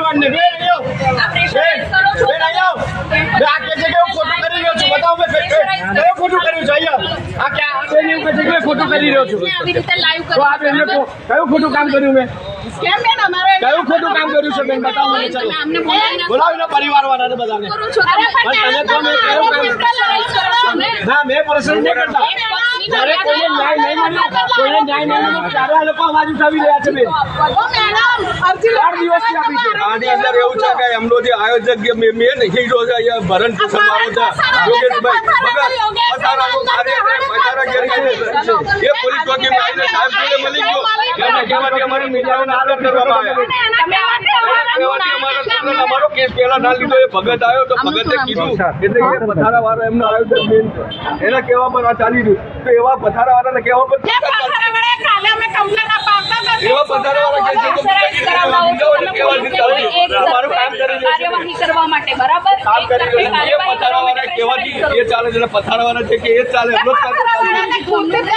આગેવાનને બે આવ્યો આ કે છે કે હું ખોટું કરી રહ્યો છું બતાવો મેં કયું ખોટું કર્યું છે અહીંયા આ કે આ બેન એવું કહે છે કે ખોટું કરી રહ્યો છું તો આ બેન કયું ખોટું કામ કર્યું મેં કયું ખોટું કામ કર્યું છે બેન બતાવો મને ચાલો બોલાવીને પરિવાર વાળાને બધાને ના મેં પરેશાન નહીં કરતા જ્યારે કોઈને ન્યાય નહીં મળ્યો ત્યારે આ લોકો અવાજ ઉઠાવી રહ્યા છે બેન 4 દિવસથી આપી છે આની અંદર એવું છે કે એમનો જે આયોજક મેન હીરો છે અહીંયા ભરણ સમારોહ છે યોગેશભાઈ પથારાનું કાર્ય એ પોલીસ ચોકીમાં આવીને સાહેબ જોડે મળી ગયો એમને કહેવાથી અમારી મીડિયાઓને આદર કરવામાં આવ્યા અમારો કેસ પહેલા ના લીધો એ ભગત આવ્યો તો ભગતે કીધું એટલે એ પથારા વાળો એમનો આયોજક મેન છે એના કહેવા પર આ ચાલી રહ્યું તો એવા પથારા વાળાને કહેવા પર એવા પથારા વાળા કહે છે કાર્યવાહી કરવા માટે બરાબર પથારા વાળા કહેવાથી એ ચાલે છે પથારા વાળા છે કે એ ચાલે